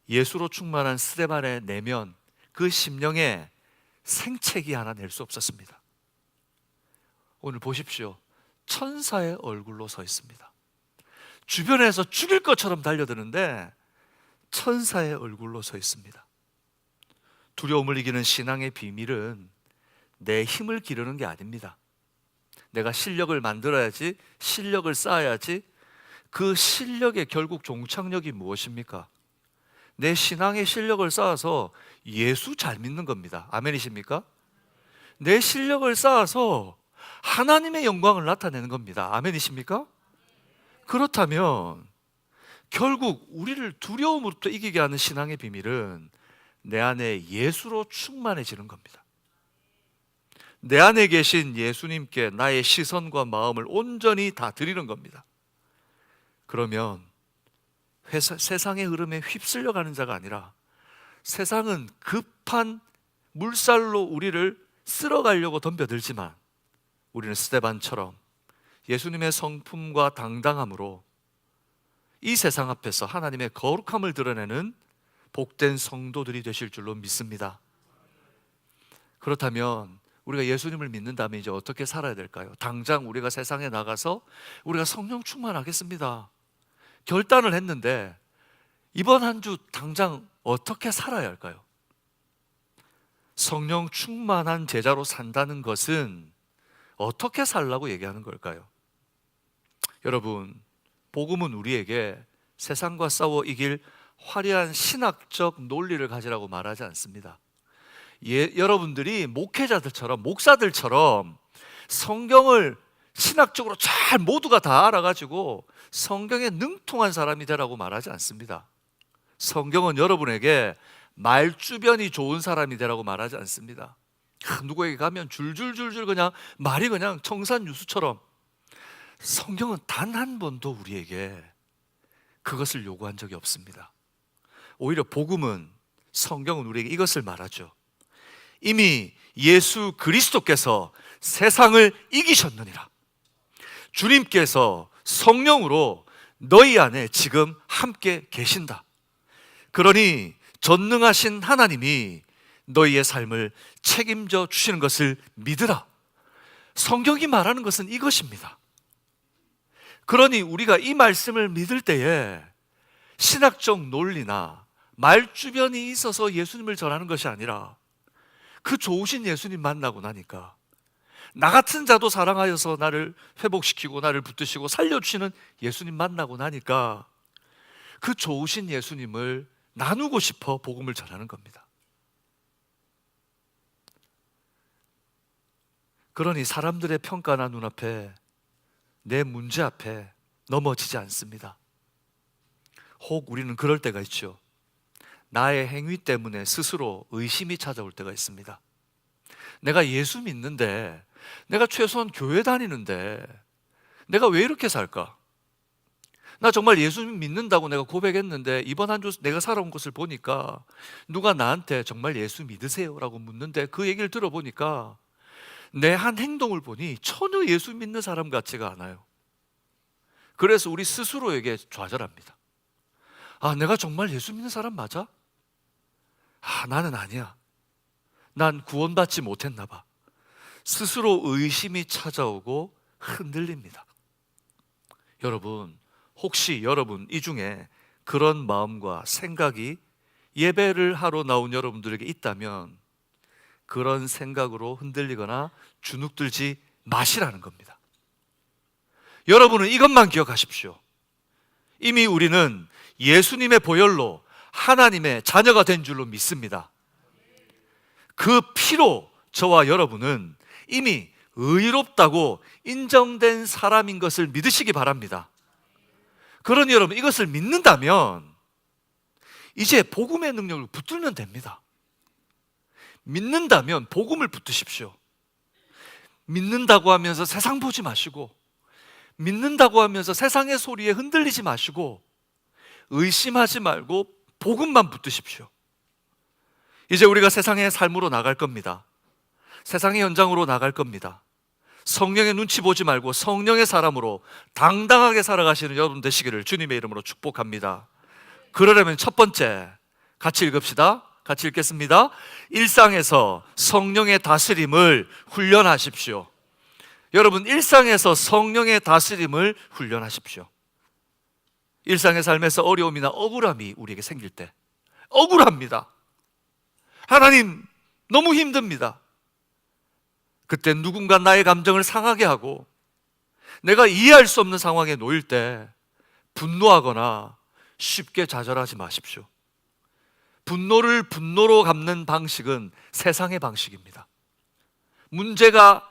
예수로 충만한 스데반의 내면, 그 심령에 생채기 하나 낼 수 없었습니다. 오늘 보십시오. 천사의 얼굴로 서 있습니다. 주변에서 죽일 것처럼 달려드는데 천사의 얼굴로 서 있습니다. 두려움을 이기는 신앙의 비밀은 내 힘을 기르는 게 아닙니다. 내가 실력을 만들어야지, 실력을 쌓아야지. 그 실력의 결국 종착역이 무엇입니까? 내 신앙의 실력을 쌓아서 예수 잘 믿는 겁니다. 아멘이십니까? 내 실력을 쌓아서 하나님의 영광을 나타내는 겁니다. 아멘이십니까? 그렇다면 결국 우리를 두려움으로부터 이기게 하는 신앙의 비밀은 내 안에 예수로 충만해지는 겁니다. 내 안에 계신 예수님께 나의 시선과 마음을 온전히 다 드리는 겁니다. 그러면 세상의 흐름에 휩쓸려 가는 자가 아니라 세상은 급한 물살로 우리를 쓸어가려고 덤벼들지만 우리는 스데반처럼 예수님의 성품과 당당함으로 이 세상 앞에서 하나님의 거룩함을 드러내는 복된 성도들이 되실 줄로 믿습니다. 그렇다면 우리가 예수님을 믿는다면 이제 어떻게 살아야 될까요? 당장 우리가 세상에 나가서 우리가 성령 충만하겠습니다 결단을 했는데 이번 한 주 당장 어떻게 살아야 할까요? 성령 충만한 제자로 산다는 것은 어떻게 살라고 얘기하는 걸까요? 여러분, 복음은 우리에게 세상과 싸워 이길 화려한 신학적 논리를 가지라고 말하지 않습니다. 여러분들이 목회자들처럼, 목사들처럼 성경을 신학적으로 잘 모두가 다 알아가지고 성경에 능통한 사람이 되라고 말하지 않습니다. 성경은 여러분에게 말주변이 좋은 사람이 되라고 말하지 않습니다. 누구에게 가면 줄줄줄줄 그냥 말이 그냥 청산유수처럼. 성경은 단 한 번도 우리에게 그것을 요구한 적이 없습니다. 오히려 복음은, 성경은 우리에게 이것을 말하죠. 이미 예수 그리스도께서 세상을 이기셨느니라. 주님께서 성령으로 너희 안에 지금 함께 계신다. 그러니 전능하신 하나님이 너희의 삶을 책임져 주시는 것을 믿으라. 성경이 말하는 것은 이것입니다. 그러니 우리가 이 말씀을 믿을 때에 신학적 논리나 말주변이 있어서 예수님을 전하는 것이 아니라 그 좋으신 예수님 만나고 나니까 나 같은 자도 사랑하여서 나를 회복시키고 나를 붙드시고 살려주시는 예수님 만나고 나니까 그 좋으신 예수님을 나누고 싶어 복음을 전하는 겁니다. 그러니 사람들의 평가나 눈앞에, 내 문제 앞에 넘어지지 않습니다. 혹 우리는 그럴 때가 있죠. 나의 행위 때문에 스스로 의심이 찾아올 때가 있습니다. 내가 예수 믿는데, 내가 최소한 교회 다니는데 내가 왜 이렇게 살까? 나 정말 예수 믿는다고 내가 고백했는데 이번 한 주 내가 살아온 것을 보니까 누가 나한테 정말 예수 믿으세요? 라고 묻는데 그 얘기를 들어보니까 내 한 행동을 보니 전혀 예수 믿는 사람 같지가 않아요. 그래서 우리 스스로에게 좌절합니다. 아, 내가 정말 예수 믿는 사람 맞아? 아, 나는 아니야. 난 구원받지 못했나 봐. 스스로 의심이 찾아오고 흔들립니다. 여러분, 혹시 여러분 이 중에 그런 마음과 생각이 예배를 하러 나온 여러분들에게 있다면 그런 생각으로 흔들리거나 주눅들지 마시라는 겁니다. 여러분은 이것만 기억하십시오. 이미 우리는 예수님의 보혈로 하나님의 자녀가 된 줄로 믿습니다. 그 피로 저와 여러분은 이미 의롭다고 인정된 사람인 것을 믿으시기 바랍니다. 그러니 여러분, 이것을 믿는다면 이제 복음의 능력을 붙들면 됩니다. 믿는다면 복음을 붙드십시오. 믿는다고 하면서 세상 보지 마시고, 믿는다고 하면서 세상의 소리에 흔들리지 마시고, 의심하지 말고 복음만 붙드십시오. 이제 우리가 세상의 삶으로 나갈 겁니다. 세상의 현장으로 나갈 겁니다. 성령의 눈치 보지 말고 성령의 사람으로 당당하게 살아가시는 여러분 되시기를 주님의 이름으로 축복합니다. 그러려면 첫 번째, 같이 읽읍시다. 같이 읽겠습니다. 일상에서 성령의 다스림을 훈련하십시오. 여러분, 일상에서 성령의 다스림을 훈련하십시오. 일상의 삶에서 어려움이나 억울함이 우리에게 생길 때, 억울합니다. 하나님, 너무 힘듭니다. 그때 누군가 나의 감정을 상하게 하고 내가 이해할 수 없는 상황에 놓일 때 분노하거나 쉽게 좌절하지 마십시오. 분노를 분노로 갚는 방식은 세상의 방식입니다. 문제가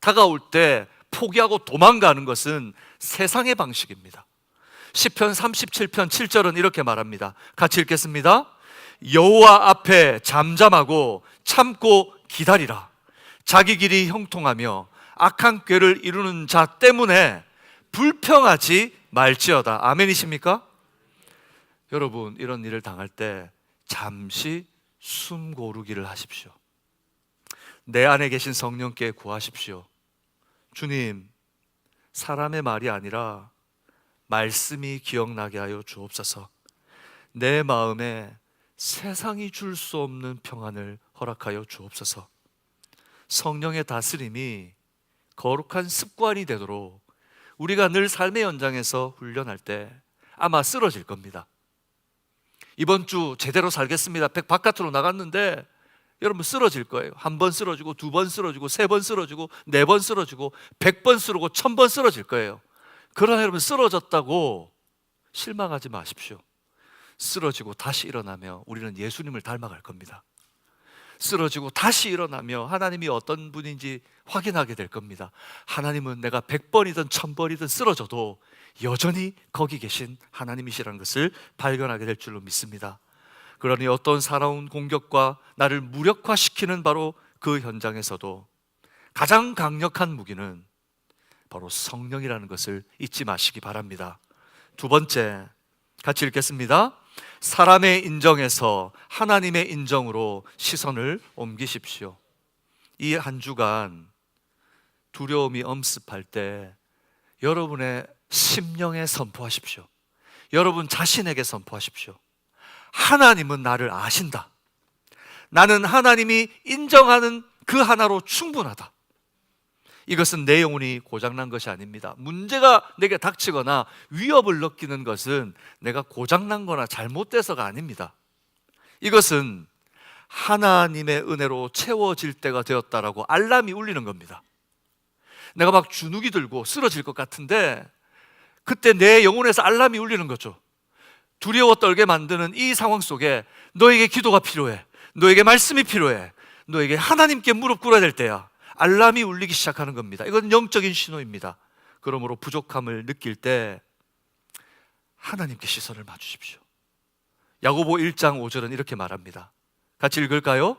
다가올 때 포기하고 도망가는 것은 세상의 방식입니다. 시편 37편 7절은 이렇게 말합니다. 같이 읽겠습니다. 여호와 앞에 잠잠하고 참고 기다리라. 자기 길이 형통하며 악한 꾀를 이루는 자 때문에 불평하지 말지어다. 아멘이십니까? 여러분, 이런 일을 당할 때 잠시 숨 고르기를 하십시오. 내 안에 계신 성령께 구하십시오. 주님, 사람의 말이 아니라 말씀이 기억나게 하여 주옵소서. 내 마음에 세상이 줄 수 없는 평안을 허락하여 주옵소서. 성령의 다스림이 거룩한 습관이 되도록 우리가 늘 삶의 현장에서 훈련할 때 아마 쓰러질 겁니다. 이번 주 제대로 살겠습니다. 바깥으로 나갔는데 여러분 쓰러질 거예요. 한 번 쓰러지고, 두 번 쓰러지고, 세 번 쓰러지고, 네 번 쓰러지고, 100번 쓰러지고, 1000번 쓰러질 거예요. 그러나 여러분, 쓰러졌다고 실망하지 마십시오. 쓰러지고 다시 일어나며 우리는 예수님을 닮아갈 겁니다. 쓰러지고 다시 일어나며 하나님이 어떤 분인지 확인하게 될 겁니다. 하나님은 내가 100번이든 1000번이든 쓰러져도 여전히 거기 계신 하나님이시라는 것을 발견하게 될 줄로 믿습니다. 그러니 어떤 살아온 공격과 나를 무력화시키는 바로 그 현장에서도 가장 강력한 무기는 바로 성령이라는 것을 잊지 마시기 바랍니다. 두 번째, 같이 읽겠습니다. 사람의 인정에서 하나님의 인정으로 시선을 옮기십시오. 이 한 주간 두려움이 엄습할 때 여러분의 심령에 선포하십시오. 여러분 자신에게 선포하십시오. 하나님은 나를 아신다. 나는 하나님이 인정하는 그 하나로 충분하다. 이것은 내 영혼이 고장난 것이 아닙니다. 문제가 내게 닥치거나 위협을 느끼는 것은 내가 고장난 거나 잘못돼서가 아닙니다. 이것은 하나님의 은혜로 채워질 때가 되었다라고 알람이 울리는 겁니다. 내가 막 주눅이 들고 쓰러질 것 같은데 그때 내 영혼에서 알람이 울리는 거죠. 두려워 떨게 만드는 이 상황 속에 너에게 기도가 필요해. 너에게 말씀이 필요해. 너에게 하나님께 무릎 꿇어야 될 때야. 알람이 울리기 시작하는 겁니다. 이건 영적인 신호입니다. 그러므로 부족함을 느낄 때 하나님께 시선을 맞추십시오. 야고보 1장 5절은 이렇게 말합니다. 같이 읽을까요?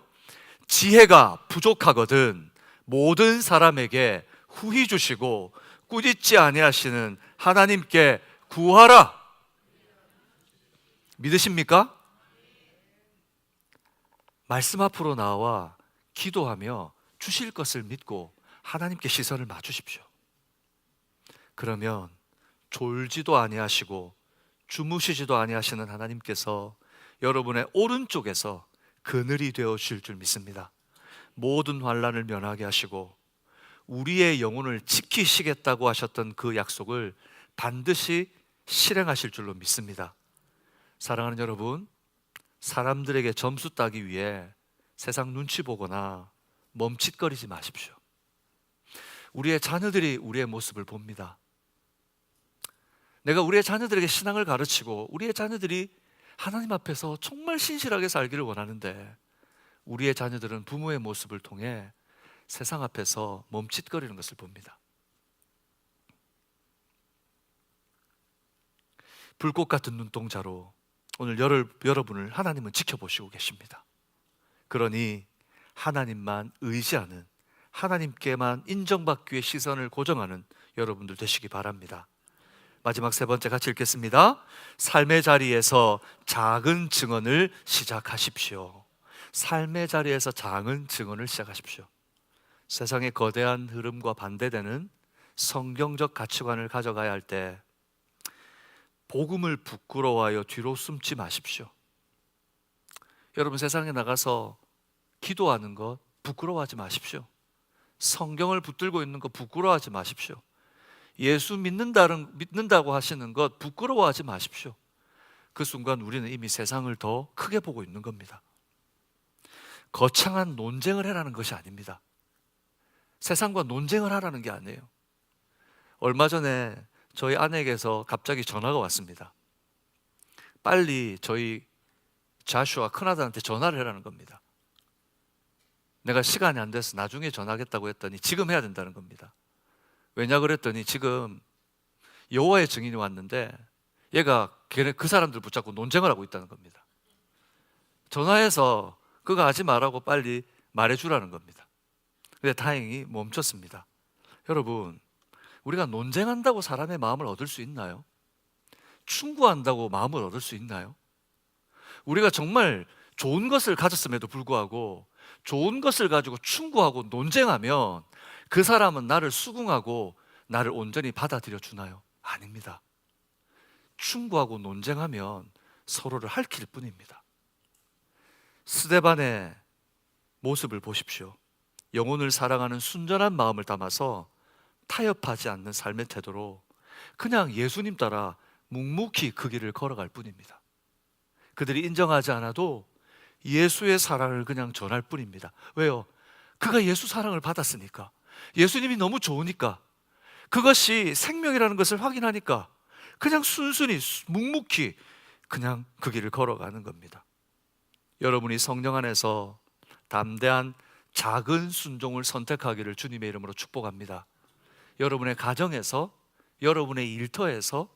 지혜가 부족하거든 모든 사람에게 후히 주시고 꾸짖지 아니하시는 하나님께 구하라. 믿으십니까? 말씀 앞으로 나와 기도하며 주실 것을 믿고 하나님께 시선을 맞추십시오. 그러면 졸지도 아니하시고 주무시지도 아니하시는 하나님께서 여러분의 오른쪽에서 그늘이 되어 주실 줄 믿습니다. 모든 환난을 면하게 하시고 우리의 영혼을 지키시겠다고 하셨던 그 약속을 반드시 실행하실 줄로 믿습니다. 사랑하는 여러분, 사람들에게 점수 따기 위해 세상 눈치 보거나 멈칫거리지 마십시오. 우리의 자녀들이 우리의 모습을 봅니다. 내가 우리의 자녀들에게 신앙을 가르치고 우리의 자녀들이 하나님 앞에서 정말 신실하게 살기를 원하는데 우리의 자녀들은 부모의 모습을 통해 세상 앞에서 멈칫거리는 것을 봅니다. 불꽃 같은 눈동자로 오늘 여러분을 하나님은 지켜보시고 계십니다. 그러니 하나님만 의지하는, 하나님께만 인정받기 위해 시선을 고정하는 여러분들 되시기 바랍니다. 마지막 세 번째 같이 읽겠습니다. 삶의 자리에서 작은 증언을 시작하십시오. 삶의 자리에서 작은 증언을 시작하십시오. 세상의 거대한 흐름과 반대되는 성경적 가치관을 가져가야 할 때 복음을 부끄러워하여 뒤로 숨지 마십시오. 여러분 세상에 나가서 기도하는 것 부끄러워하지 마십시오. 성경을 붙들고 있는 것 부끄러워하지 마십시오. 예수 믿는다고 하시는 것 부끄러워하지 마십시오. 그 순간 우리는 이미 세상을 더 크게 보고 있는 겁니다. 거창한 논쟁을 해라는 것이 아닙니다. 세상과 논쟁을 하라는 게 아니에요. 얼마 전에 저희 아내에게서 갑자기 전화가 왔습니다. 빨리 저희 자슈아 큰아들한테 전화를 해라는 겁니다. 내가 시간이 안 돼서 나중에 전화하겠다고 했더니 지금 해야 된다는 겁니다. 왜냐 그랬더니 지금 여호와의 증인이 왔는데 얘가 그 사람들 붙잡고 논쟁을 하고 있다는 겁니다. 전화해서 그거 하지 말라고 빨리 말해주라는 겁니다. 근데 다행히 멈췄습니다. 여러분, 우리가 논쟁한다고 사람의 마음을 얻을 수 있나요? 충고한다고 마음을 얻을 수 있나요? 우리가 정말 좋은 것을 가졌음에도 불구하고 좋은 것을 가지고 충고하고 논쟁하면 그 사람은 나를 수긍하고 나를 온전히 받아들여 주나요? 아닙니다. 충고하고 논쟁하면 서로를 핥힐 뿐입니다. 스데반의 모습을 보십시오. 영혼을 사랑하는 순전한 마음을 담아서 타협하지 않는 삶의 태도로 그냥 예수님 따라 묵묵히 그 길을 걸어갈 뿐입니다. 그들이 인정하지 않아도 예수의 사랑을 그냥 전할 뿐입니다. 왜요? 그가 예수 사랑을 받았으니까. 예수님이 너무 좋으니까. 그것이 생명이라는 것을 확인하니까 그냥 순순히 묵묵히 그냥 그 길을 걸어가는 겁니다. 여러분이 성령 안에서 담대한 작은 순종을 선택하기를 주님의 이름으로 축복합니다. 여러분의 가정에서, 여러분의 일터에서,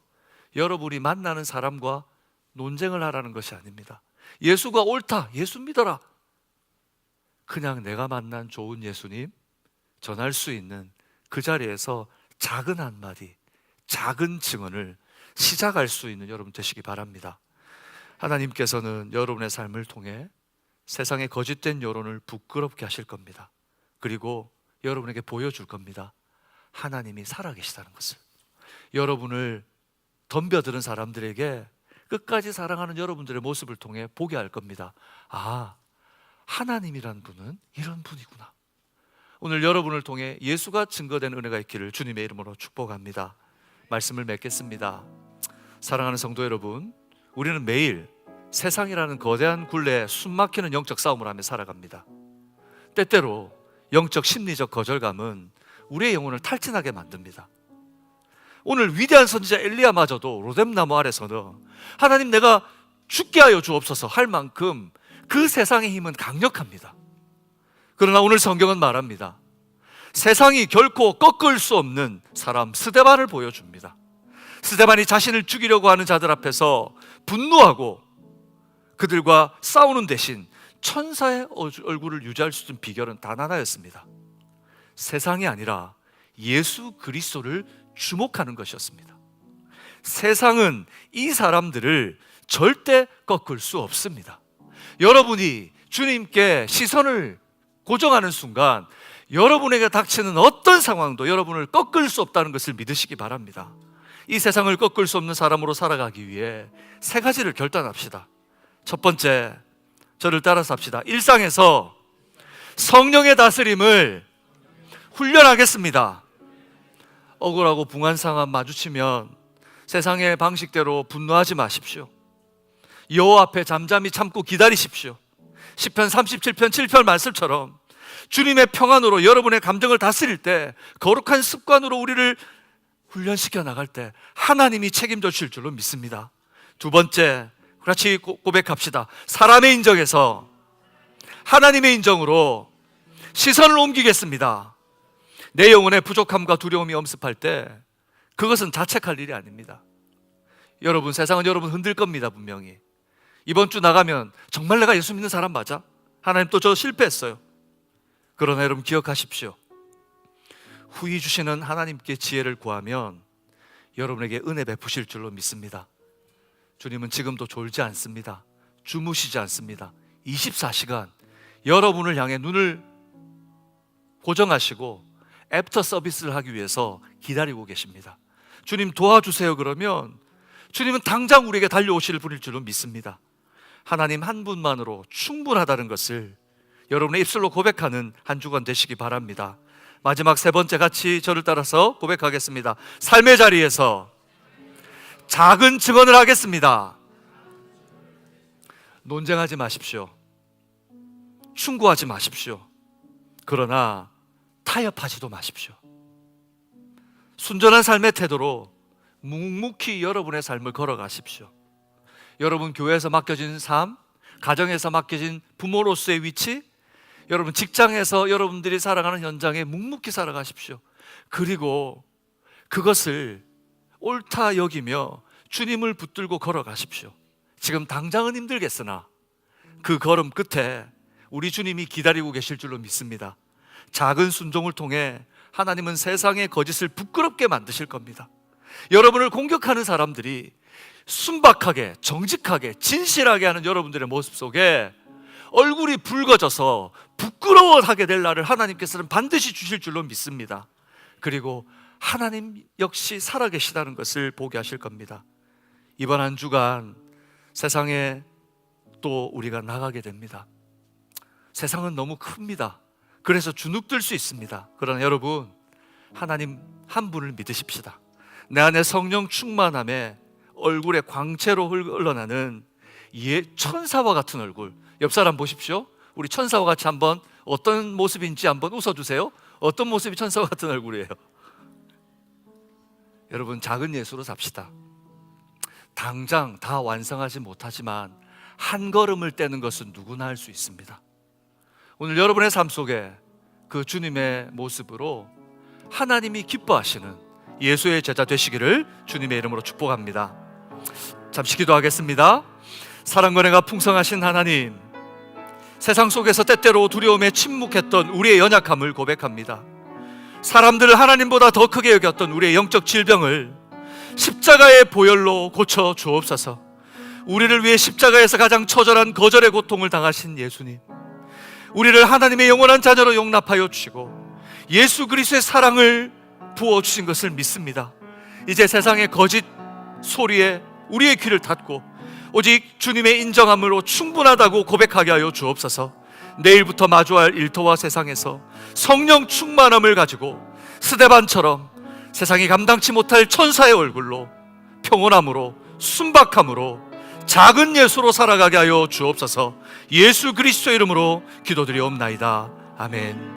여러분이 만나는 사람과 논쟁을 하라는 것이 아닙니다. 예수가 옳다, 예수 믿어라. 그냥 내가 만난 좋은 예수님 전할 수 있는 그 자리에서 작은 한마디, 작은 증언을 시작할 수 있는 여러분 되시기 바랍니다. 하나님께서는 여러분의 삶을 통해 세상의 거짓된 여론을 부끄럽게 하실 겁니다. 그리고 여러분에게 보여줄 겁니다. 하나님이 살아계시다는 것을. 여러분을 덤벼드는 사람들에게 끝까지 사랑하는 여러분들의 모습을 통해 보게 할 겁니다. 아, 하나님이란 분은 이런 분이구나. 오늘 여러분을 통해 예수가 증거된 은혜가 있기를 주님의 이름으로 축복합니다. 말씀을 맺겠습니다. 사랑하는 성도 여러분, 우리는 매일 세상이라는 거대한 굴레에 숨막히는 영적 싸움을 하며 살아갑니다. 때때로 영적 심리적 거절감은 우리의 영혼을 탈진하게 만듭니다. 오늘 위대한 선지자 엘리야마저도 로뎀나무 아래서는 하나님 내가 죽게 하여 주옵소서 할 만큼 그 세상의 힘은 강력합니다. 그러나 오늘 성경은 말합니다. 세상이 결코 꺾을 수 없는 사람 스데반을 보여줍니다. 스데반이 자신을 죽이려고 하는 자들 앞에서 분노하고 그들과 싸우는 대신 천사의 얼굴을 유지할 수 있는 비결은 단 하나였습니다. 세상이 아니라 예수 그리스도를 주목하는 것이었습니다. 세상은 이 사람들을 절대 꺾을 수 없습니다. 여러분이 주님께 시선을 고정하는 순간 여러분에게 닥치는 어떤 상황도 여러분을 꺾을 수 없다는 것을 믿으시기 바랍니다. 이 세상을 꺾을 수 없는 사람으로 살아가기 위해 세 가지를 결단합시다. 첫 번째, 저를 따라서 합시다. 일상에서 성령의 다스림을 훈련하겠습니다. 억울하고 붕한 상황 마주치면 세상의 방식대로 분노하지 마십시오. 여호와 앞에 잠잠히 참고 기다리십시오. 시편 37편 7편 말씀처럼 주님의 평안으로 여러분의 감정을 다스릴 때, 거룩한 습관으로 우리를 훈련시켜 나갈 때 하나님이 책임져 주실 줄로 믿습니다. 두 번째, 같이 고백합시다. 사람의 인정에서 하나님의 인정으로 시선을 옮기겠습니다. 내 영혼의 부족함과 두려움이 엄습할 때 그것은 자책할 일이 아닙니다. 여러분, 세상은 여러분 흔들 겁니다. 분명히 이번 주 나가면 정말 내가 예수 믿는 사람 맞아? 하나님 또 저 실패했어요. 그러나 여러분 기억하십시오. 후히 주시는 하나님께 지혜를 구하면 여러분에게 은혜 베푸실 줄로 믿습니다. 주님은 지금도 졸지 않습니다. 주무시지 않습니다. 24시간 여러분을 향해 눈을 고정하시고 애프터 서비스를 하기 위해서 기다리고 계십니다. 주님 도와주세요 그러면 주님은 당장 우리에게 달려오실 분일 줄로 믿습니다. 하나님 한 분만으로 충분하다는 것을 여러분의 입술로 고백하는 한 주간 되시기 바랍니다. 마지막 세 번째, 같이 저를 따라서 고백하겠습니다. 삶의 자리에서 작은 증언을 하겠습니다. 논쟁하지 마십시오. 충고하지 마십시오. 그러나 타협하지도 마십시오. 순전한 삶의 태도로 묵묵히 여러분의 삶을 걸어가십시오. 여러분 교회에서 맡겨진 삶, 가정에서 맡겨진 부모로서의 위치, 여러분 직장에서 여러분들이 살아가는 현장에 묵묵히 살아가십시오. 그리고 그것을 옳다 여기며 주님을 붙들고 걸어가십시오. 지금 당장은 힘들겠으나 그 걸음 끝에 우리 주님이 기다리고 계실 줄로 믿습니다. 작은 순종을 통해 하나님은 세상의 거짓을 부끄럽게 만드실 겁니다. 여러분을 공격하는 사람들이 순박하게, 정직하게, 진실하게 하는 여러분들의 모습 속에 얼굴이 붉어져서 부끄러워하게 될 날을 하나님께서는 반드시 주실 줄로 믿습니다. 그리고 하나님 역시 살아계시다는 것을 보게 하실 겁니다. 이번 한 주간 세상에 또 우리가 나가게 됩니다. 세상은 너무 큽니다. 그래서 주눅들 수 있습니다. 그러나 여러분, 하나님 한 분을 믿으십시다. 내 안에 성령 충만함에 얼굴에 광채로 흘러나는 천사와 같은 얼굴. 옆 사람 보십시오. 우리 천사와 같이 한번 어떤 모습인지 한번 웃어주세요. 어떤 모습이 천사와 같은 얼굴이에요? 여러분, 작은 예수로 삽시다. 당장 다 완성하지 못하지만 한 걸음을 떼는 것은 누구나 할 수 있습니다. 오늘 여러분의 삶 속에 그 주님의 모습으로 하나님이 기뻐하시는 예수의 제자 되시기를 주님의 이름으로 축복합니다. 잠시 기도하겠습니다. 사랑과 은혜가 풍성하신 하나님, 세상 속에서 때때로 두려움에 침묵했던 우리의 연약함을 고백합니다. 사람들을 하나님보다 더 크게 여겼던 우리의 영적 질병을 십자가의 보혈로 고쳐 주옵소서. 우리를 위해 십자가에서 가장 처절한 거절의 고통을 당하신 예수님, 우리를 하나님의 영원한 자녀로 용납하여 주시고 예수 그리스도의 사랑을 부어주신 것을 믿습니다. 이제 세상의 거짓 소리에 우리의 귀를 닫고 오직 주님의 인정함으로 충분하다고 고백하게 하여 주옵소서. 내일부터 마주할 일터와 세상에서 성령 충만함을 가지고 스데반처럼 세상이 감당치 못할 천사의 얼굴로 평온함으로 순박함으로 작은 예수로 살아가게 하여 주옵소서. 예수 그리스도의 이름으로 기도드리옵나이다. 아멘.